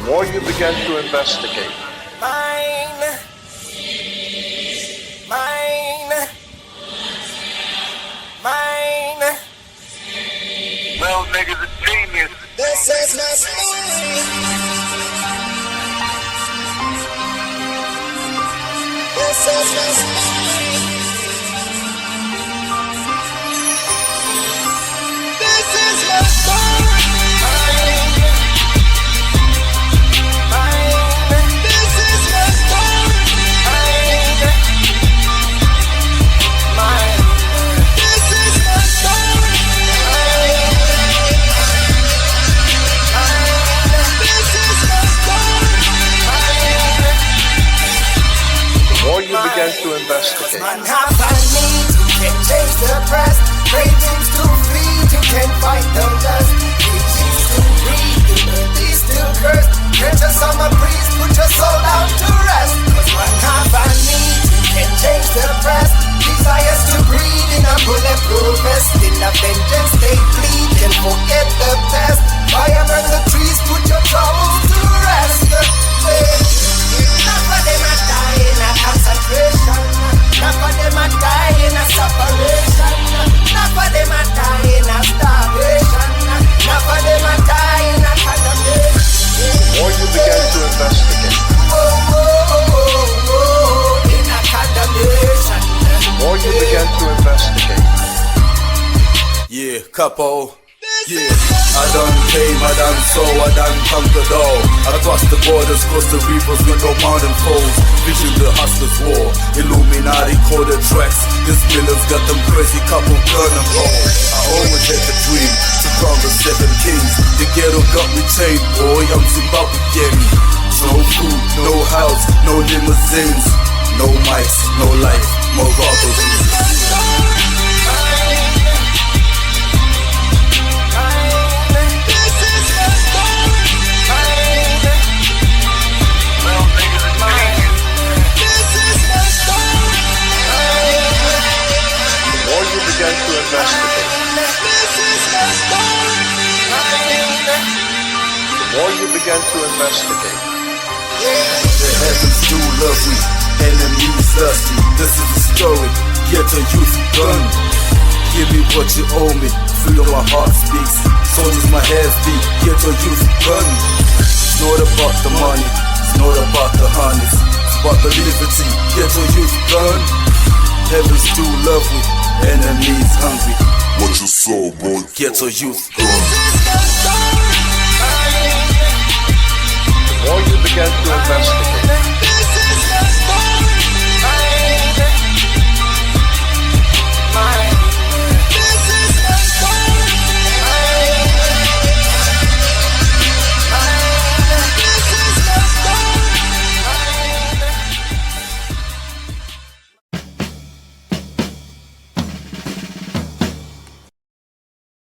more you begin to investigate, Mine. Well, niggas a genius. This is my story. This is my story. This is my story. begin to investigate. Man have a need, you can change the press. Cravings to feed, you can fight the lust. Teachings to breathe, the earth still cursed. Catch a summer breeze, put your soul out to rest. Cause man have a need, you can change the press. Desires to breathe in a bulletproof vest. In a vengeance they bleed, can forget the past. Fire burn the trees, put your troubles to rest. Enough of them a die in a concentration. Enough of them a die in a separation. Enough of them a die in a starvation. Enough of them a die in a condemnation. The more you begin to investigate, in a condemnation. The more you begin to investigate. Yeah, couple. Yeah, I done came, I done sow, I done conquered all. I crossed the borders, crossed the rivers with no mountain foes. Vision the hustlers' war, Illuminati coded tracks. This villain's got them crazy couple gun and all. I always had the dream to crown the 7 kings. The ghetto got me chained, boy, I'm Zimbabwean. No food, no house, no limousines. No mics, no life, more robbers. Begin to investigate. The more you begin to investigate. The heavens do love me, enemies thirsty. This is the story, get a youth gun. Give me what you owe me, freedom my heart speaks. Soldiers my hands beat, get a youth gun. It's not about the money, it's not about the honey. It's about the liberty, get a youth gun. Heavens do love me, enemies hungry. What you saw, boy? Get a youth gun. The more you begin to investigate.